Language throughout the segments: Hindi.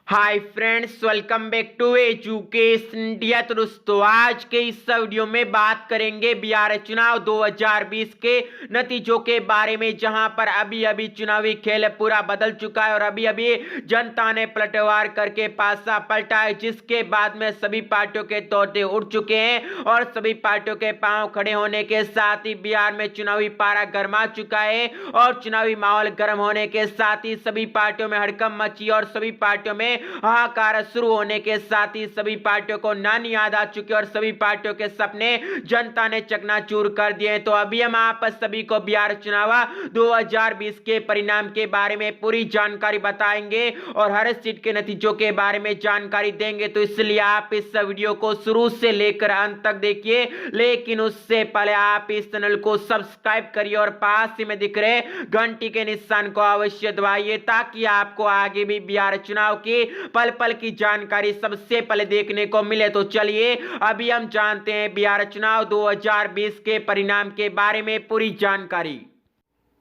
Hi friends, welcome back to education India. तो दोस्तों, आज के इस वीडियो में बात करेंगे बिहार चुनाव 2020 के नतीजों के बारे में, जहां पर अभी अभी चुनावी खेल पूरा बदल चुका है और अभी अभी जनता ने पलटवार करके पासा पलटा है, जिसके बाद में सभी पार्टियों के तोते उठ चुके हैं और सभी पार्टियों के पांव खड़े होने के साथ ही बिहार में चुनावी पारा गर्मा चुका है और चुनावी माहौल गर्म होने के साथ ही सभी पार्टियों में हड़कंप मची और सभी पार्टियों में हाहाकार शुरू होने के साथ ही सभी पार्टियों को नानी याद आ चुकी और सभी पार्टियों के सपने जनता ने चकनाचूर कर दिए। तो अभी हम आप सभी को बिहार चुनाव 2020 के परिणाम के बारे में पूरी जानकारी बताएंगे और हर सीट के नतीजों के बारे में जानकारी देंगे। तो इसलिए आप इस वीडियो को शुरू से लेकर अंत तक देखिए, लेकिन उससे पहले आप इस चैनल को सब्सक्राइब करिए और पास ही में दिख रहे घंटी के निशान को अवश्य दबाइए, ताकि आपको आगे भी बिहार चुनाव की पल पल की जानकारी सबसे पहले देखने को मिले। तो चलिए अभी हम जानते हैं बिहार चुनाव 2020 के परिणाम के बारे में पूरी जानकारी।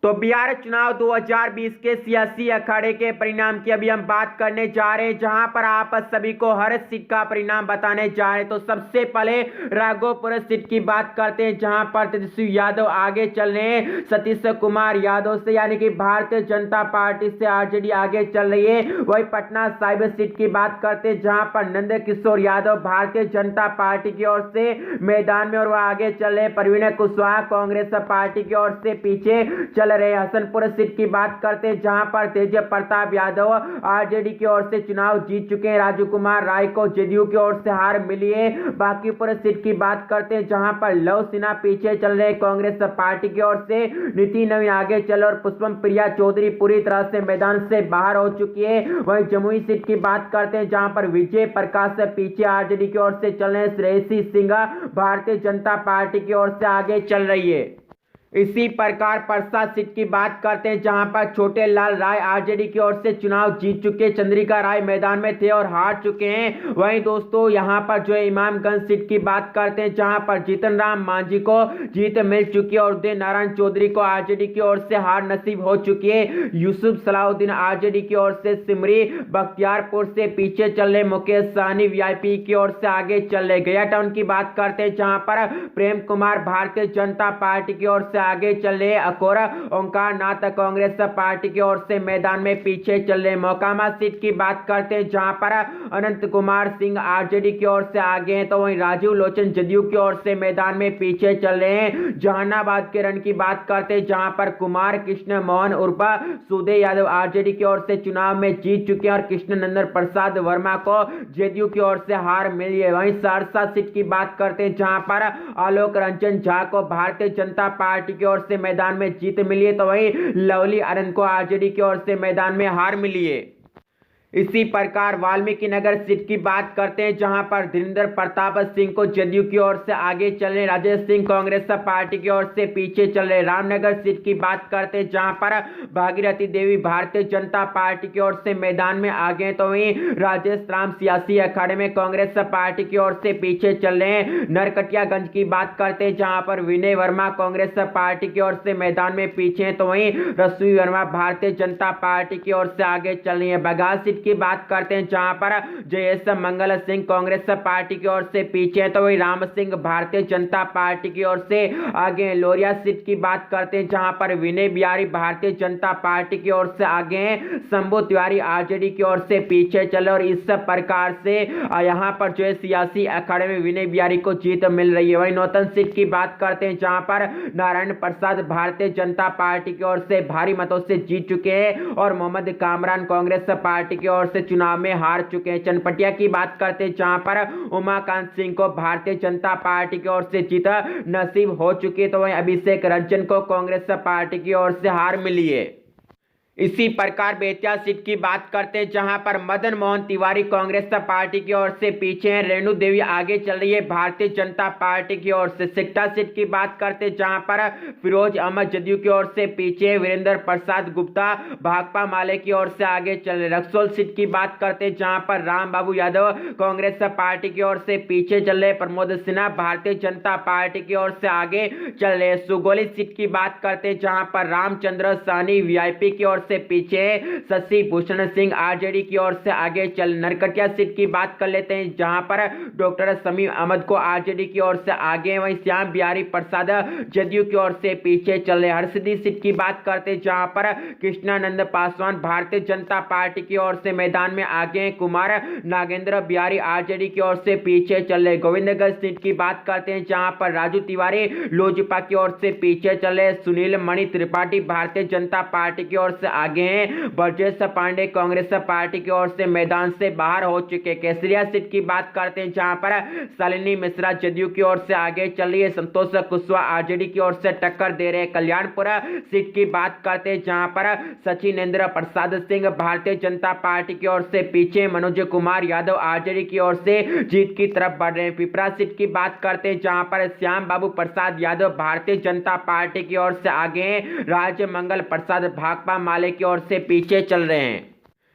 तो बिहार चुनाव 2020 के सियासी अखाड़े के परिणाम की अभी हम बात करने जा रहे हैं, जहां पर आप सभी को हर सीट का परिणाम बताने जा रहे हैं। तो सबसे पहले राघोपुर सीट की बात करते हैं, जहां पर तेजस्वी यादव आगे चल रहे हैं सतीश कुमार यादव से, यानी कि भारतीय जनता पार्टी से आरजेडी आगे चल रही है। वही पटना साहिब सीट की बात करते हैं, जहां पर नंद किशोर यादव भारतीय जनता पार्टी की ओर से मैदान में और वह आगे चल रहे। परवीन कुशवाहा कांग्रेस पार्टी की ओर से पीछे चल रहे। हसनपुर सीट की बात करते हैं, जहां पर तेज प्रताप यादव आरजेडी की ओर से चुनाव जीत चुके हैं। राजू कुमार राय को जेडीयू की ओर से हार मिली है। बांकीपुर सीट की बात करते हैं, जहां पर लव सिन्हा पीछे चल रहे कांग्रेस पार्टी की ओर से। नीति नवीन आगे चल और पुष्पम प्रिया चौधरी पूरी तरह से मैदान से बाहर हो चुकी है। वहीं जमुई सीट की बात करते हैं, जहां पर विजय प्रकाश से पीछे आरजेडी की ओर से चल रहे श्रेयसी सिंह भारतीय जनता पार्टी की ओर से आगे चल रही है। इसी प्रकार परसा सीट की बात करते हैं, जहां पर छोटे लाल राय आरजेडी की ओर से चुनाव जीत चुके। चंद्रिका राय मैदान में थे और हार चुके हैं। वहीं दोस्तों यहां पर जो है इमामगंज सीट की बात करते हैं, जहां पर जीतन राम मांझी को जीत मिल चुकी है और उदय नारायण चौधरी को आरजेडी की ओर से हार नसीब हो चुकी है। यूसुफ सलाउद्दीन आरजेडी की ओर से सिमरी बख्तियारपुर से पीछे चल रहे। मुकेश सहनी वीआईपी की ओर से आगे चल रहे। गया टाउन की बात करते हैं, जहां पर प्रेम कुमार भारतीय जनता पार्टी की ओर से आगे चल रहे। अकोरा ओंकार नाथ कांग्रेस पार्टी की ओर से मैदान में पीछे चल रहे। मोकामा सीट की बात करते हैं, जहां पर अनंत कुमार सिंह आरजेडी की ओर से आगे हैं, तो वहीं राजीव लोचन जदयू की ओर से मैदान में पीछे चल रहे हैं। जहानाबाद के रण की बात करते हैं, जहां पर कुमार कृष्ण मोहन उर्फ सुदे यादव आरजेडी की ओर से चुनाव में जीत चुके हैं और कृष्ण नंदन प्रसाद वर्मा को जेडीयू की ओर से हार मिली है। वहीं सहरसा सीट की बात करते हैं, जहां पर आलोक रंजन झा को भारतीय जनता पार्टी की ओर से मैदान में जीत मिली है, तो वहीं लवली आनंद को आरजेडी की ओर से मैदान में हार मिली है। इसी प्रकार वाल्मीकि नगर सीट की बात करते हैं, जहां पर धीरेन्द्र प्रताप सिंह को जदयू की ओर से आगे चल रहे। राजेश सिंह कांग्रेस पार्टी की ओर से पीछे चल रहे। रामनगर सीट की बात करते हैं, जहां पर भागीरथी देवी भारतीय जनता पार्टी की ओर से मैदान में आगे हैं, तो वहीं राजेश राम सियासी अखाड़े में कांग्रेस पार्टी की ओर से पीछे चल रहे हैं। नरकटियागंज की बात करते हैं, जहां पर विनय वर्मा कांग्रेस पार्टी की ओर से मैदान में पीछे हैं, तो वहीं रश्मि वर्मा भारतीय जनता पार्टी की ओर से आगे चल रही है। बघाल सीट की बात करते हैं, जहां पर जयेश मंगल सिंह कांग्रेस पार्टी की ओर से पीछे हैं, तो वही राम सिंह भारतीय जनता पार्टी की ओर से आगे। लोरिया सीट की बात करते हैं, जहां पर विनय बिहारी भारतीय जनता पार्टी की ओर से आगे हैं। शंभू तिवारी आरजेडी की ओर से पीछे चले और इस प्रकार से यहां पर जो है सियासी अखाड़े में विनय बिहारी को जीत मिल रही है। वही नौतन सीट की बात करते हैं, जहां पर नारायण प्रसाद भारतीय जनता पार्टी की ओर से भारी मतों से जीत चुके हैं और मोहम्मद कामरान कांग्रेस पार्टी की ओर से चुनाव में हार चुके हैं। चनपटिया की बात करते हैं, जहां पर उमाकांत सिंह को भारतीय जनता पार्टी की ओर से जीत नसीब हो चुकी है, तो वहीं अभिषेक रंजन को कांग्रेस पार्टी की ओर से हार मिली है। इसी प्रकार बेतिया सीट की बात करते हैं, जहां पर मदन मोहन तिवारी कांग्रेस पार्टी की ओर से पीछे हैं। रेणु देवी आगे चल रही है भारतीय जनता पार्टी की ओर से। सिकटा सीट की बात करते हैं, जहां पर फिरोज अहमद जदयू की ओर से पीछे हैं। वीरेंद्र प्रसाद गुप्ता भाकपा माले की ओर से आगे चल रहे। रक्सौल सीट की बात करते हैं, जहां पर राम बाबू यादव कांग्रेस पार्टी की ओर से पीछे चल रहे। प्रमोद सिन्हा भारतीय जनता पार्टी की ओर से आगे चल रहे। सुगौली सीट की बात करते हैं, जहां पर रामचंद्र सहनी वीआईपी की ओर से पीछे, शशि भूषण सिंह आरजेडी की ओर से आगे चल। नरकटिया सीट की बात कर लेते हैं जहां पर डॉक्टर शमीम अहमद को आरजेडी की ओर से आगे, वहीं श्याम बिहारी प्रसाद जदयू की ओर से पीछे चल रहे। हरसिद्धि सीट की बात करते हैं जहां पर कृष्णानंद पासवान भारतीय जनता पार्टी की ओर से मैदान में आगे, कुमार नागेंद्र बिहारी आरजेडी की ओर से पीछे चल रहे। गोविंदगंज सीट की बात करते हैं जहां पर राजू तिवारी लोजपा की ओर से पीछे चले। सुनील मणि त्रिपाठी भारतीय जनता पार्टी की ओर से आगे हैं। ब्रजेश पांडे कांग्रेस पार्टी की ओर से मैदान से बाहर हो चुके। केसरिया सीट की बात करते हैं जहां पर शालिनी मिश्रा जदयू की ओर से आगे चल रही है। संतोष कुशवाहा आरजेडी की ओर से टक्कर दे रहे। कल्याणपुर सीट की बात करते हैं जहां पर सचिनेंद्र प्रसाद सिंह भारतीय जनता पार्टी की ओर से पीछे, मनोज कुमार यादव आरजेडी की ओर से जीत की तरफ बढ़ रहे हैं। पिपरा सीट की बात करते हैं जहां पर श्याम बाबू प्रसाद यादव भारतीय जनता पार्टी की ओर से आगे, राजमंगल प्रसाद भाकपा माले की ओर से पीछे चल रहे हैं।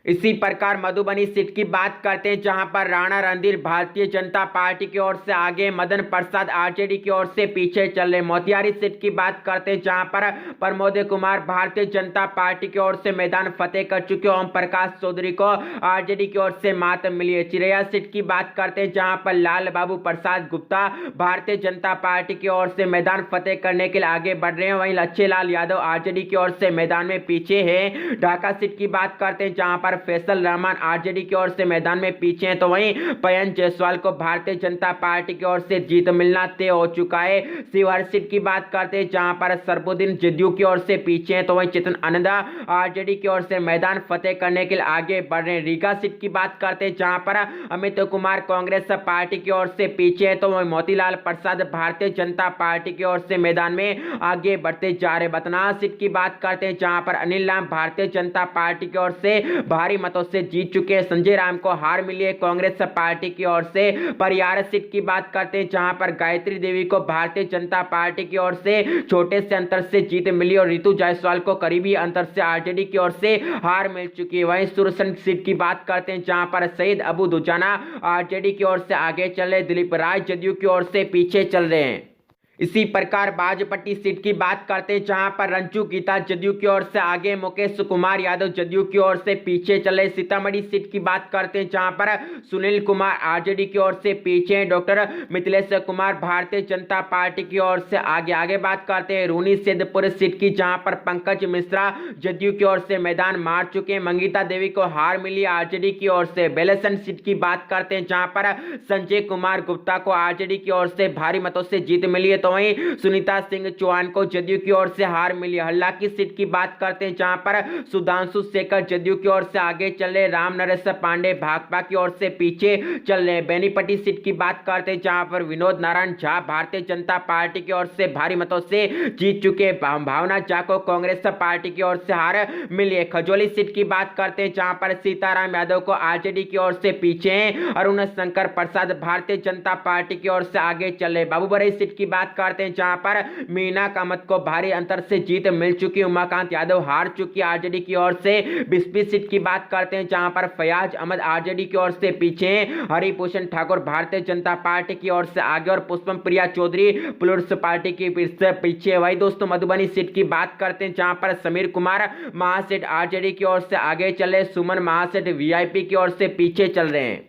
इसी प्रकार मधुबनी सीट की बात करते हैं जहां पर राणा रणधीर भारतीय जनता पार्टी की ओर से आगे, मदन प्रसाद आरजेडी की ओर से पीछे चल रहे। मोतिहारी सीट की बात करते हैं जहां पर प्रमोद कुमार भारतीय जनता पार्टी की ओर से मैदान फतेह कर चुके। ओम प्रकाश चौधरी को आरजेडी की ओर से मात मिली है। चिरैया सीट की बात करते हैं जहां पर लाल बाबू प्रसाद गुप्ता भारतीय जनता पार्टी की ओर से मैदान फतेह करने के लिए आगे बढ़ रहे हैं। वहीं लच्छेलाल यादव आरजेडी की ओर से मैदान में पीछे है। ढाका सीट की बात करते हैं जहां पर फैसल रहमान आरजेडी की ओर से मैदान में पीछे हैं, तो वहीं पयन जायसवाल को भारतीय जनता पार्टी की ओर से जीत मिलना तय हो चुका है। शिवहर सीट की बात करते हैं जहां पर सरबुद्दीन जदयू की ओर से पीछे हैं, तो वहीं चेतन आनंदा आरजेडी की ओर से मैदान फतेह करने के लिए आगे बढ़ रहे हैं। रीगा सीट की बात करते हैं जहां पर अमित कुमार कांग्रेस पार्टी की ओर से पीछे है, तो वहीं मोतीलाल प्रसाद भारतीय जनता पार्टी की ओर से मैदान में आगे बढ़ते जा रहे। बतनास सीट की बात करते हैं जहां पर अनिल राम भारतीय जनता पार्टी की ओर से भारी मतों से जीत चुके हैं। संजय राम को हार मिली है कांग्रेस पार्टी की ओर से। परियार सीट की बात करते हैं जहां पर गायत्री देवी को भारतीय जनता पार्टी की ओर से छोटे से अंतर से जीत मिली और रितु जायसवाल को करीबी अंतर से आरजेडी की ओर से हार मिल चुकी है। वहीं सुरसंड सीट की बात करते हैं जहां पर सईद अबू दुजाना आरजेडी की ओर से आगे चले, दिलीप राय जदयू की ओर से पीछे चल रहे हैं। इसी प्रकार बाजपट्टी सीट की बात करते हैं जहां पर रंजू गीता जदयू की ओर से आगे, मुकेश कुमार यादव जदयू की ओर से पीछे चले। सीतामढ़ी सीट की बात करते हैं जहां पर सुनील कुमार आरजेडी की ओर से पीछे, डॉक्टर मिथिलेश कुमार भारतीय जनता पार्टी की ओर से आगे बात करते हैं रूनी सिद्धपुर सीट की जहां पर पंकज मिश्रा जदयू की ओर से मैदान मार चुके हैं। मंगीता देवी को हार मिली आरजेडी की ओर से। बेलसन सीट की बात करते हैं जहां पर संजय कुमार गुप्ता को आरजेडी की ओर से भारी मतों से जीत मिली है, तो वहीं सुनीता सिंह चौहान को जदयू की ओर से हार मिली। हल्ला की सीट की बात करते हैं जहां पर सुधांशु शेखर जदयू की ओर से आगे चल रहे, राम नरेश पांडे भाकपा की ओर से पीछे चल रहे। बेनीपट्टी सीट की बात करते हैं जहां पर विनोद नारायण झा भारतीय जनता पार्टी की ओर से भारी मतों से जीत चुके। भावना झा को कांग्रेस पार्टी की ओर से हार मिली है। खजोली सीट की बात करते हैं जहां पर सीताराम यादव को आरजेडी की ओर से पीछे हैं। अरुण शंकर प्रसाद भारतीय जनता पार्टी की ओर से आगे चल रहे। बाबूबरई सीट की बात करते हैं जहां पर मीना कामत को भारी अंतर से जीत मिल चुकी। उमाकांत यादव हार चुकी आरजेडी की ओर से। बिस्पी सीट की बात करते हैं जहां पर फयाज अहमद आरजेडी की ओर से पीछे, हरिभूषण ठाकुर भारतीय जनता पार्टी की ओर से आगे और पुष्पम प्रिया चौधरी प्लूरल्स पार्टी की पीछे। वही दोस्तों मधुबनी सीट की बात करते हैं जहां पर समीर कुमार महासेठ आरजेडी की ओर से आगे चले, सुमन महासेठ वीआईपी की ओर से पीछे चल रहे हैं।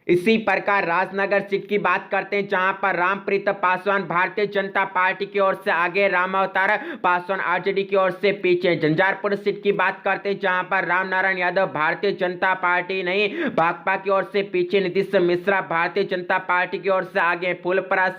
इसी प्रकार राजनगर सीट की बात करते हैं जहां पर रामप्रीत पासवान भारतीय जनता पार्टी की ओर से आगे, राम अवतार पासवान आरजेडी की ओर से पीछे। झंझारपुर सीट की बात करते हैं जहां पर रामनारायण यादव भारतीय जनता पार्टी नहीं भाकपा की ओर से पीछे, नीतीश मिश्रा भारतीय जनता पार्टी की ओर से आगे। फूलपरास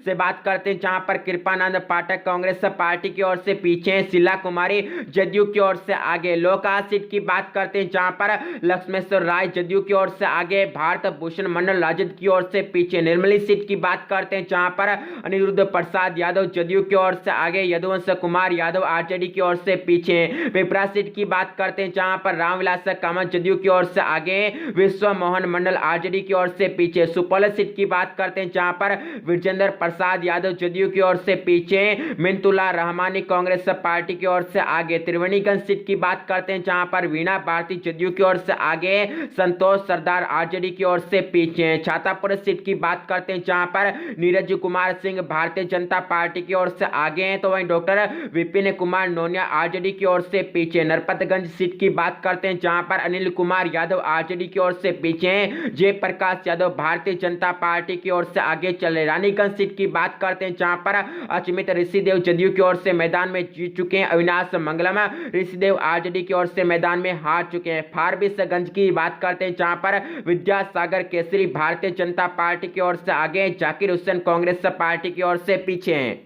से बात करते हैं जहां पर कृपानंद पाठक कांग्रेस पार्टी की ओर से पीछे, शीला कुमारी जदयू की ओर से आगे। लोका सीट की बात करते हैं जहां पर लक्ष्मेश्वर राय जदयू की ओर से आगे, भारत मंडल राजद की ओर से पीछे। निर्मली सीट की बात करते हैं जहां पर अनिरुद्ध प्रसाद यादव जदयू की ओर से आगे, यदुवंश कुमार यादव आरजेडी की ओर से पीछे। पिपरा सीट की बात करते हैं जहां पर रामविलास कामत जदयू की ओर से आगे, विश्व मोहन मंडल आरजेडी की ओर से पीछे। सुपौल सीट की बात करते हैं जहां पर विजेंद्र प्रसाद यादव जदयू की ओर से पीछे, मिंतुला रहमानी कांग्रेस पार्टी की ओर से आगे। त्रिवेणीगंज सीट की बात करते हैं जहां पर वीणा भारती जदयू की ओर से आगे, संतोष सरदार आरजेडी की ओर से पीछे हैं। छातापुर सीट की बात करते हैं जहां पर नीरज कुमार सिंह भारतीय जनता पार्टी की ओर से आगे हैं, तो वहीं डॉक्टर विपिन कुमार नोनिया आरजेडी की ओर से पीछे। नरपतगंज सीट की बात करते हैं जहां पर अनिल कुमार यादव आरजेडी की ओर से पीछे हैं। जयप्रकाश यादव भारतीय जनता पार्टी की ओर से आगे चले। रानीगंज सीट की बात करते हैं जहां पर अचमित ऋषिदेव जदयू की ओर से मैदान में जीत चुके हैं। अविनाश मंगलम ऋषिदेव आरजेडी की ओर से मैदान में हार चुके हैं। फारबिसगंज की बात करते हैं जहां पर विद्यासागर केसरी भारतीय जनता पार्टी की ओर से आगे हैं। जाकिर हुसैन कांग्रेस पार्टी की ओर से पीछे हैं।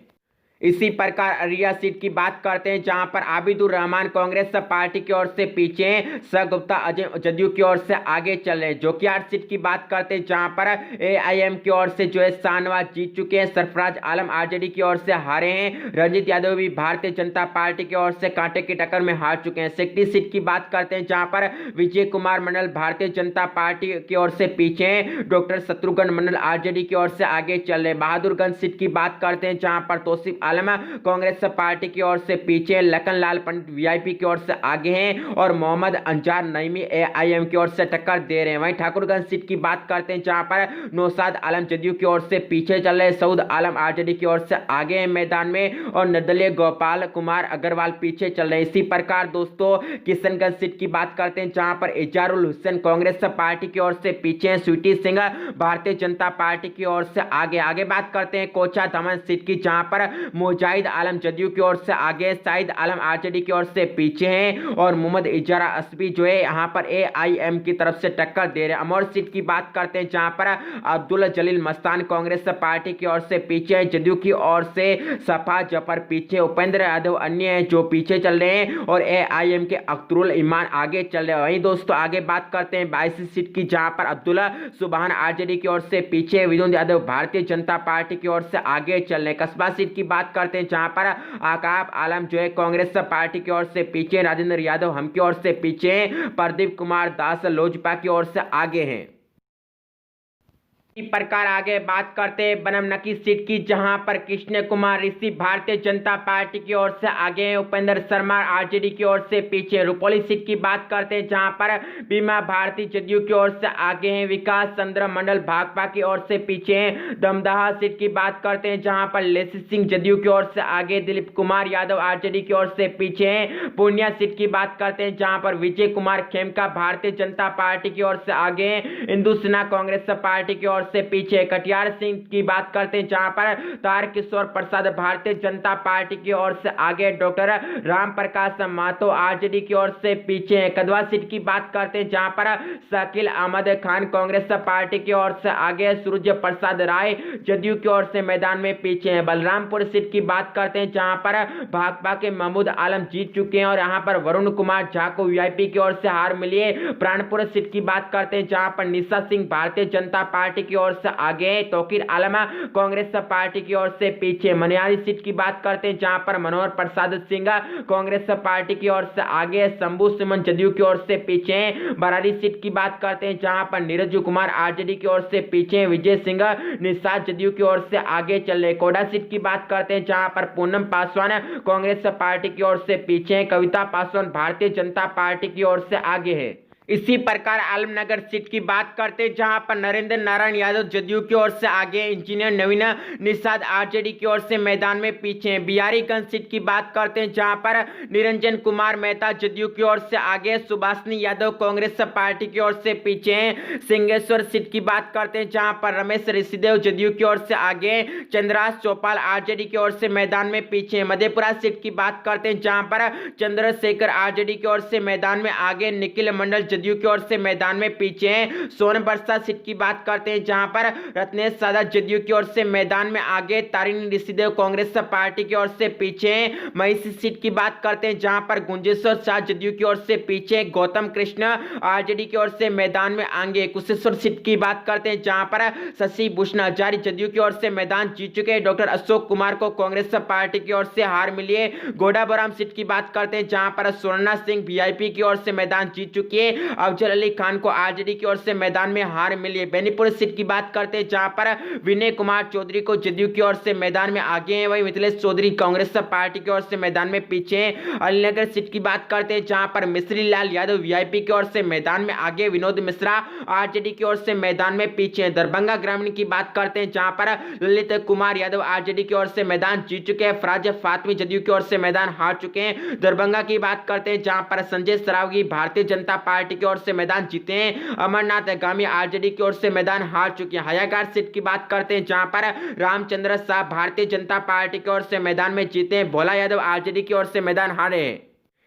इसी प्रकार अरिया सीट की बात करते हैं जहां पर आबिदुर रहमान कांग्रेस पार्टी की ओर से पीछे हैं। स गुप्ता अजय जदयू की ओर से आगे चल रहे हैं। जोकियार सीट की बात करते हैं जहां पर एआईएम की ओर से जो है शाहनवाज जीत चुके हैं। सरफराज आलम आरजेडी की ओर से हारे हैं। रंजीत यादव भी भारतीय जनता पार्टी की ओर से कांटे की टक्कर में हार चुके हैं। सिकटी सीट की बात करते हैं जहां पर विजय कुमार मंडल भारतीय जनता पार्टी की ओर से पीछे हैं। डॉक्टर शत्रुघ्न मंडल आरजेडी की ओर से आगे चल रहे हैं। बहादुरगंज सीट की बात करते हैं जहां पर तौसीफ आलम कांग्रेस पार्टी की ओर से पीछे। लखनलाल पंडित वीआईपी की ओर से आगे हैं और मोहम्मद अंजार नईमी एआईएम की ओर से टक्कर दे रहे हैं। वहीं ठाकुरगंज सीट की बात करते हैं जहां पर नौशाद आलम जदयू की ओर से पीछे चल रहे हैं। सऊद आलम आरजेडी की ओर से आगे हैं मैदान में और निर्दलीय गोपाल कुमार अग्रवाल पीछे चल रहे हैं। इसी प्रकार दोस्तों किशनगंज सीट की बात करते हैं जहां पर इजारुल हुसैन कांग्रेस पार्टी की ओर से पीछे हैं। स्वीटी सिंह भारतीय जनता पार्टी की ओर से आगे बात करते हैं कोचा दमन सीट की जहां पर मुजाहिद आलम जदयू की ओर से आगे, शाहिद आलम आरजेडी की ओर से पीछे हैं और मोहम्मद इजारा असबी जो है यहां पर एआईएम की तरफ से टक्कर दे रहे हैं। अमौर सीट की बात करते हैं जहां पर अब्दुल जलील मस्तान कांग्रेस पार्टी की ओर से पीछे हैं। जदयू की ओर से सफा जफर पीछे, उपेंद्र यादव अन्य हैं जो पीछे चल रहे हैं और एआईएम के अख्तरुल ईमान आगे चल रहे हैं। वहीं दोस्तों आगे बात करते हैं 22 सीट की जहां पर अब्दुल्ला सुबहान आरजेडी की ओर से पीछे, विनोद यादव भारतीय जनता पार्टी की ओर से आगे चल रहे हैं। कस्बा सीट की बात करते हैं जहां पर आकाब आलम जो है कांग्रेस पार्टी की ओर से पीछे, राजेंद्र यादव हम की ओर से पीछे, प्रदीप कुमार दास लोजपा की ओर से आगे हैं। इसी प्रकार आगे बात करते हैं बनमनकी सीट की जहां पर कृष्ण कुमार ऋषि भारतीय जनता पार्टी की ओर से आगे हैं। उपेंद्र शर्मा आरजेडी की ओर से पीछे। रुपौली सीट की बात करते हैं जहां पर बीमा भारती जदयू की ओर से आगे हैं। विकास चंद्र मंडल भाकपा की ओर से पीछे हैं। दमदाहा सीट की बात करते हैं जहां पर लेसी सिंह जदयू की ओर से आगे, दिलीप कुमार यादव आरजेडी की ओर से पीछे हैं। पूर्णिया सीट की बात करते हैं जहां पर विजय कुमार खेमका भारतीय जनता पार्टी की ओर से आगे हैं। इंदु सिन्हा कांग्रेस पार्टी की ओर से पीछे। कटिहार सिंह की बात करते हैं जहां पर तारकिशोर प्रसाद भारतीय जनता पार्टी की ओर से आगे, डॉक्टर राम प्रकाश महतो आरजेडी की ओर से पीछे हैं। कदवा सीट की बात करते हैं जहां पर शकील अहमद खान कांग्रेस पार्टी की ओर से आगे, सूर्य प्रसाद राय जदयू की ओर से मैदान में पीछे हैं। बलरामपुर सीट की बात करते हैं जहां पर भाकपा के महमूद आलम जीत चुके हैं और यहां पर वरुण कुमार झा को वीआईपी की ओर से हार मिली है। प्राणपुर सीट की बात करते हैं जहां पर निशा सिंह भारतीय जनता पार्टी की ओर से आगे, तौकीर आलम कांग्रेस पार्टी की ओर से पीछे। मनियारी सीट की बात करते हैं जहां पर मनोहर प्रसाद सिंह कांग्रेस पार्टी की ओर से आगे, शंभू सुमन जदयू की ओर से पीछे। बरारी सीट की बात करते हैं जहां पर नीरज कुमार आरजेडी की ओर से पीछे, विजय सिंह निषाद जदयू की ओर से आगे चल रहे। कोडा सीट की बात करते हैं जहां पर पूनम पासवान कांग्रेस पार्टी की ओर से पीछे, कविता पासवान भारतीय जनता पार्टी की ओर से आगे है। इसी प्रकार आलमनगर सीट की बात करते हैं जहां पर नरेंद्र नारायण यादव जदयू की ओर से आगे, इंजीनियर नवीन निषाद आरजेडी की ओर से मैदान में पीछे हैं। बिहारीगंज सीट की बात करते हैं जहां पर निरंजन कुमार मेहता जदयू की ओर से आगे, सुभाषनी यादव कांग्रेस पार्टी की ओर से पीछे हैं। सिंहेश्वर सीट की बात करते हैं जहां पर रमेश ऋषिदेव जदयू की ओर से आगे, चंद्रास चौपाल आरजेडी की ओर से मैदान में पीछे। मधेपुरा सीट की बात करते हैं जहां पर चंद्रशेखर आरजेडी की ओर से मैदान में आगे, निखिल मंडल जदयू की ओर से मैदान में पीछे हैं। सोनबरसा सीट की बात करते हैं जहां पर रत्नेश सादा जदयू की ओर से मैदान में आगे, तारिणी ऋषिदेव कांग्रेस पार्टी की ओर से पीछे हैं। महिषी सीट की बात करते हैं जहां पर गुंजेश्वर शाह जदयू की ओर से पीछे, गौतम कृष्ण आरजेडी की ओर से मैदान में आगे। कुशेश्वर सीट की बात करते हैं जहां पर शशि भूषण हजारी जदयू की ओर से मैदान जीत चुके, डॉक्टर अशोक कुमार को कांग्रेस पार्टी की ओर से हार मिली है। गोडाबराम सीट की बात करते हैं जहां पर स्वर्णा सिंह वीआईपी की ओर से मैदान जीत चुकी है। अफजल अली खान को आरजेडी की ओर से मैदान में हार मिली है। बेनीपुर सीट की बात करते हैं जहां पर विनय कुमार चौधरी को जदयू की ओर से मैदान में आगे हैं, वहीं मिथिलेश चौधरी कांग्रेस पार्टी की ओर से मैदान में पीछे हैं। अलीनगर सीट की बात करते हैं जहां पर मिश्री लाल यादव वीआईपी की ओर से मैदान में आगे, विनोद मिश्रा आरजेडी की ओर से मैदान में पीछे हैं। दरभंगा ग्रामीण की बात करते हैं जहां पर ललित कुमार यादव आरजेडी की ओर से मैदान जीत चुके हैं, फराज फातमी जदयू की ओर से मैदान हार चुके हैं। दरभंगा की बात करते हैं जहां पर संजय सरावगी भारतीय जनता पार्टी की ओर से मैदान जीते हैं, अमरनाथ गामी आरजेडी की ओर से मैदान हार चुके हैं। हयाघाट सीट की बात करते हैं जहां पर रामचंद्र शाह भारतीय जनता पार्टी की ओर से मैदान में जीते हैं, भोला यादव आरजेडी की ओर से मैदान हारे।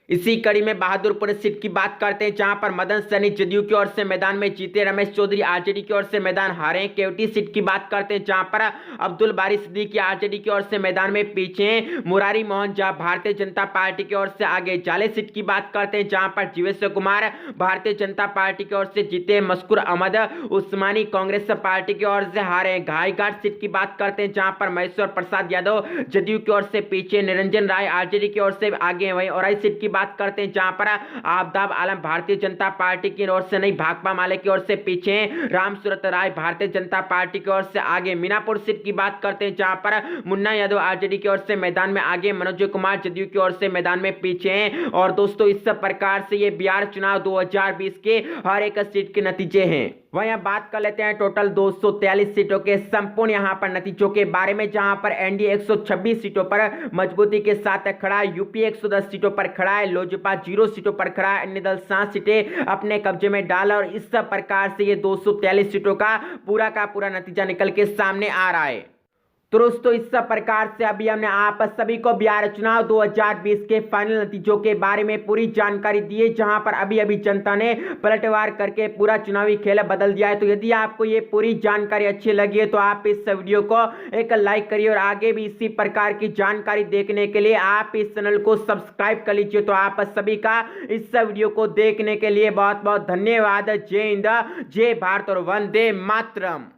इसी कड़ी में बहादुरपुर सीट की बात करते हैं जहां पर मदन सैनी जदयू की ओर से मैदान में जीते, रमेश चौधरी आरजेडी की ओर से मैदान हारे। केवटी सीट की बात करते हैं जहां पर अब्दुल बारी सिद्दीकी आरजेडी की ओर से मैदान में पीछे, मुरारी मोहन झा भारतीय जनता पार्टी की ओर से आगे। जाले सीट की बात करते हैं जहां पर जीवेश कुमार भारतीय जनता पार्टी की ओर से जीते, मस्कुर अहमद उस्मानी कांग्रेस पार्टी की ओर से हारे। घाईघाट सीट की बात करते हैं जहां पर महेश्वर प्रसाद यादव जदयू की ओर से पीछे, निरंजन राय आरजेडी की ओर से आगे। वहीं औराई सीट की बात करते हैं जहां पर आफताब आलम भारतीय जनता पार्टी की ओर से नहीं, भाकपा माले की ओर से पीछे, राम सूरत राय भारतीय जनता पार्टी की ओर से आगे। मीनापुर सीट की बात करते हैं जहां पर मुन्ना यादव आरजेडी की ओर से मैदान में आगे, मनोज कुमार जदयू की ओर से मैदान में पीछे हैं। और दोस्तों इस प्रकार से ये बिहार चुनाव 2020 के हर एक सीट के नतीजे हैं। वहीं बात कर लेते हैं टोटल 243 सीटों के संपूर्ण यहां पर नतीजों के बारे में, जहां पर एनडीए 126 सीटों पर मजबूती के साथ खड़ा है, यूपीए 110 सीटों पर खड़ा है, लोजपा 0 सीटों पर खड़ा है, अन्य दल 7 सीटें अपने कब्जे में डाला। और इस प्रकार से ये 243 सीटों का पूरा नतीजा निकल के सामने आ रहा है। तो दोस्तों इस प्रकार से अभी हमने आप सभी को बिहार चुनाव 2020 के फाइनल नतीजों के बारे में पूरी जानकारी दी है, जहां पर अभी जनता ने पलटवार करके पूरा चुनावी खेल बदल दिया है। तो यदि आपको ये पूरी जानकारी अच्छी लगी है तो आप इस वीडियो को एक लाइक करिए और आगे भी इसी प्रकार की जानकारी देखने के लिए आप इस चैनल को सब्सक्राइब कर लीजिए। तो आप सभी का इस वीडियो को देखने के लिए बहुत बहुत धन्यवाद। जय हिंद, जय भारत और वंदे मातरम।